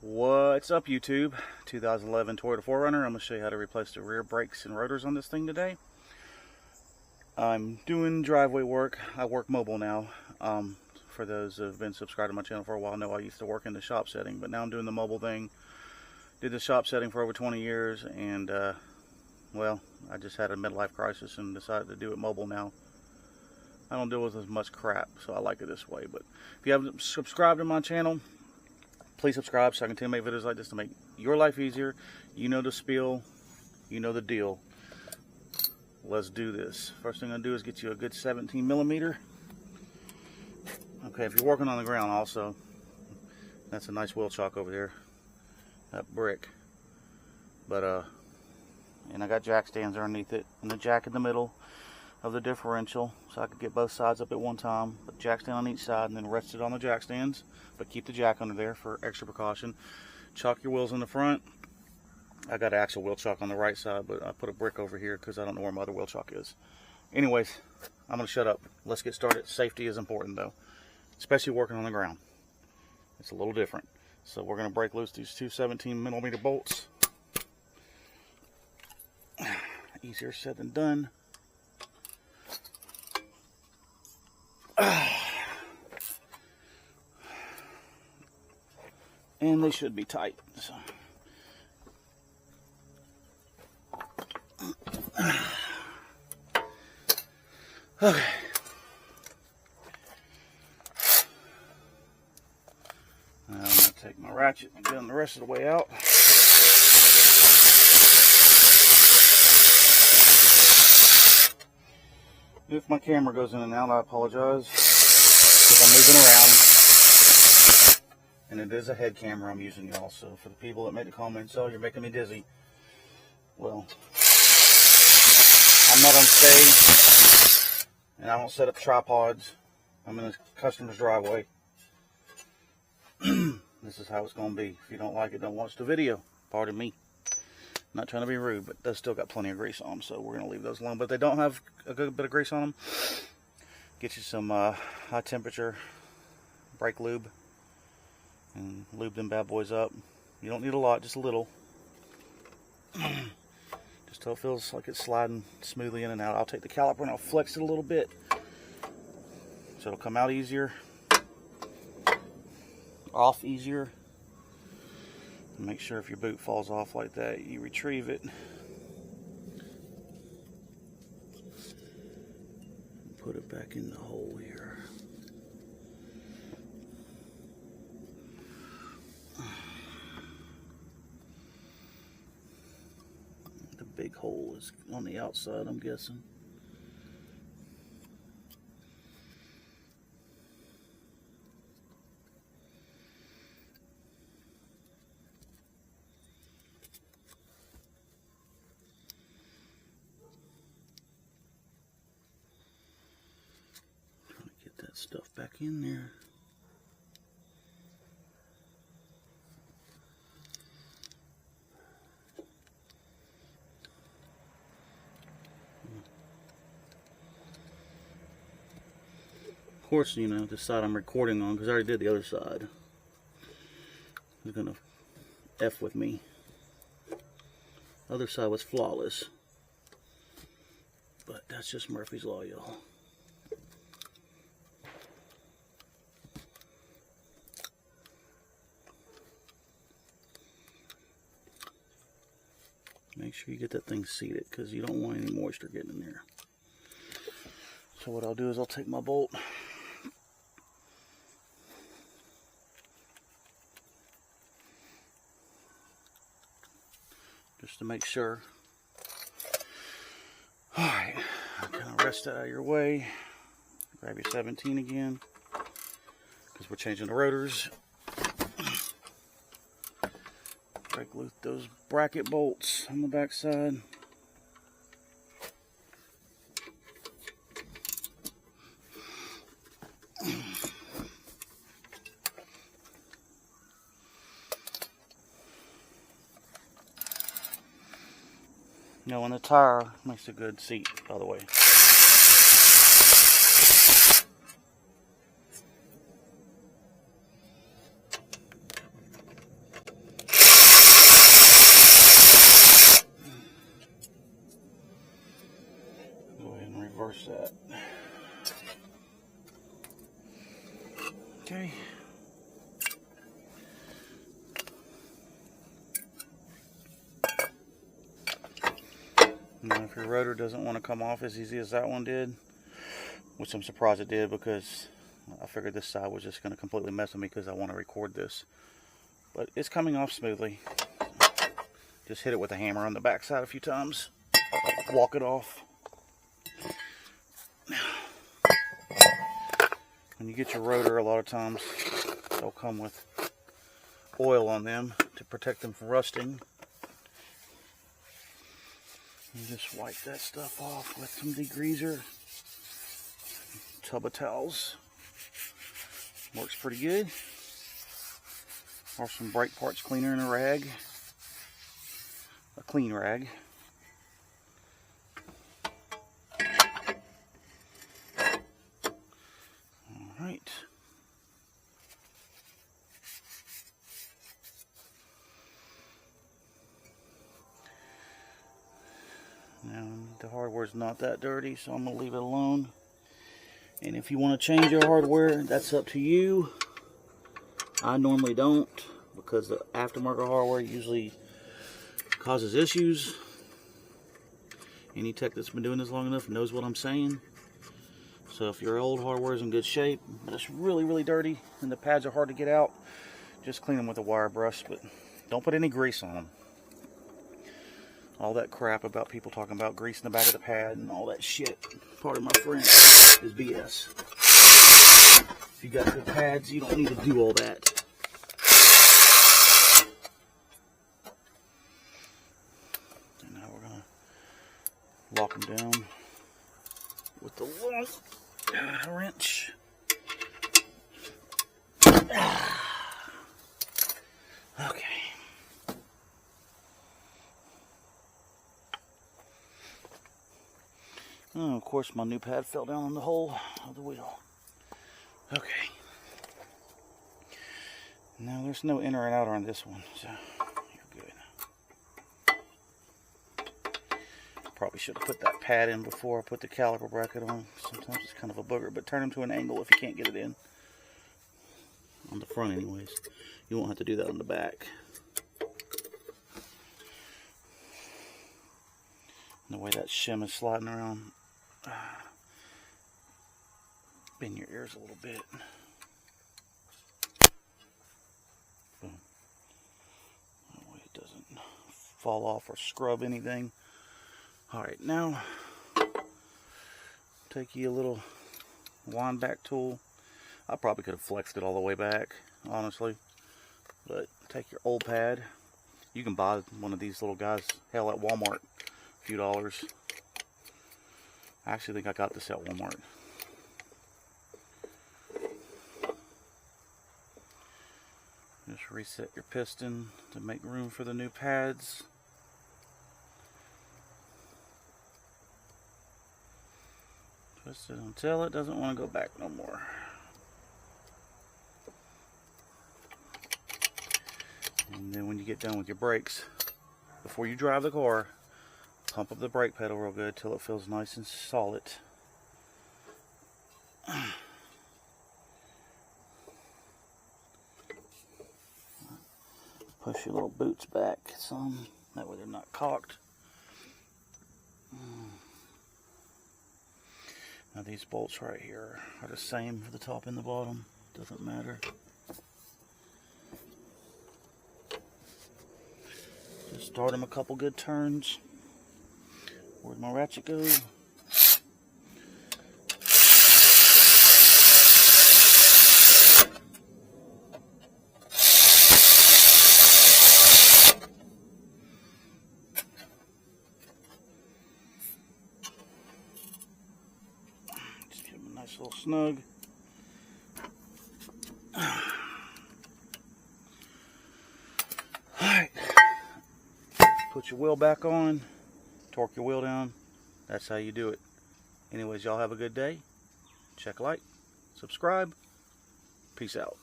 What's up, YouTube? 2011 Toyota 4Runner. I'm going to show you how to replace the rear brakes and rotors on this thing today. I'm doing driveway work. I work mobile now. For those who have been subscribed to my channel for a while know I used to work in the shop setting, but now I'm doing the mobile thing. Did the shop setting for over 20 years, and well, I just had a midlife crisis and decided to do it mobile now. I don't deal with as much crap, so I like it this way. But if you haven't subscribed to my channel, please subscribe so I can continue to make videos like this to make your life easier. You know the spiel, you know the deal. Let's do this. First thing I'm going to do is get you a good 17 millimeter. Okay, if you're working on the ground also, that's a nice wheel chock over there, that brick. But and I got jack stands underneath it, and the jack in the middle of the differential, so I could get both sides up at one time. Put jack stand on each side and then rest it on the jack stands, but keep the jack under there for extra precaution. Chock your wheels in the front. I got an actual wheel chock on the right side, but I put a brick over here because I don't know where my other wheel chock is. Anyways, I'm going to shut up. Let's get started. Safety is important though, especially working on the ground. It's a little different. So we're going to break loose these two 17 millimeter bolts. Easier said than done. And they should be tight. So. Okay. Now I'm going to take my ratchet and get them the rest of the way out. If my camera goes in and out, I apologize because I'm moving around. And it is a head camera I'm using, y'all. So for the people that make the comments, oh, you're making me dizzy. Well, I'm not on stage, and I don't set up tripods. I'm in a customer's driveway. This is how it's going to be. If you don't like it, don't watch the video. Pardon me. I'm not trying to be rude, but those still got plenty of grease on them, so we're going to leave those alone. But if they don't have a good bit of grease on them, get you some high temperature brake lube and lube them bad boys up. You don't need a lot, just a little. Just till it feels like it's sliding smoothly in and out. I'll take the caliper and I'll flex it a little bit so it'll come out easier, off easier. And make sure if your boot falls off like that, you retrieve it. Put it back in the hole here. The big hole is on the outside, I'm guessing. Stuff back in there. Of course, you know, the side I'm recording on, because I already did the other side, is gonna F with me. Other side was flawless, but that's just Murphy's Law, y'all. Make sure you get that thing seated because you don't want any moisture getting in there. So what I'll do is I'll take my bolt, just to make sure. Alright, kind of rest that out of your way. Grab your 17 again because we're changing the rotors. Break loose those bracket bolts on the back side. Now, when the tire makes a good seat, by the way. set. Okay. Now if your rotor doesn't want to come off as easy as that one did, which I'm surprised it did because I figured this side was just going to completely mess with me because I want to record this. But it's coming off smoothly. Just hit it with a hammer on the back side a few times. Walk it off. When you get your rotor, a lot of times they'll come with oil on them to protect them from rusting. You just wipe that stuff off with some degreaser. Tub of towels. Works pretty good. Or some brake parts cleaner in a rag. A clean rag. Alright. Now the hardware's not that dirty, so I'm going to leave it alone. And if you want to change your hardware, that's up to you. I normally don't, because the aftermarket hardware usually causes issues. Any tech that's been doing this long enough knows what I'm saying. So if your old hardware is in good shape, but it's really, really dirty, and the pads are hard to get out, just clean them with a wire brush, but don't put any grease on them. All that crap about people talking about grease in the back of the pad and all that shit, pardon my French, is BS. If you got good pads, you don't need to do all that. And now we're going to lock them down with the long wrench. Okay. Oh, of course, my new pad fell down in the hole of the wheel. Okay. Now, there's no inner and outer on this one, so you're good. Probably should have put that pad in before I put the caliper bracket on. Sometimes it's kind of a booger, but turn them to an angle if you can't get it in. On the front anyways. You won't have to do that on the back. And the way that shim is sliding around. Bend your ears a little bit. Boom. That way it doesn't fall off or scrub anything. Alright, now take you a little wind back tool. I probably could have flexed it all the way back, honestly. But take your old pad. You can buy one of these little guys, hell, at Walmart, a few dollars. I actually think I got this at Walmart. Just reset your piston to make room for the new pads. Twist it until it doesn't want to go back no more. And then when you get done with your brakes, before you drive the car, pump up the brake pedal real good till it feels nice and solid. Push your little boots back some, that way they're not cocked. Now these bolts right here are the same for the top and the bottom, doesn't matter. Just start them a couple good turns. Where'd my ratchet go? Just give them a nice little snug. Alright. Put your wheel back on. Torque your wheel down. That's how you do it. Anyways, y'all have a good day. Check like, subscribe. Peace out.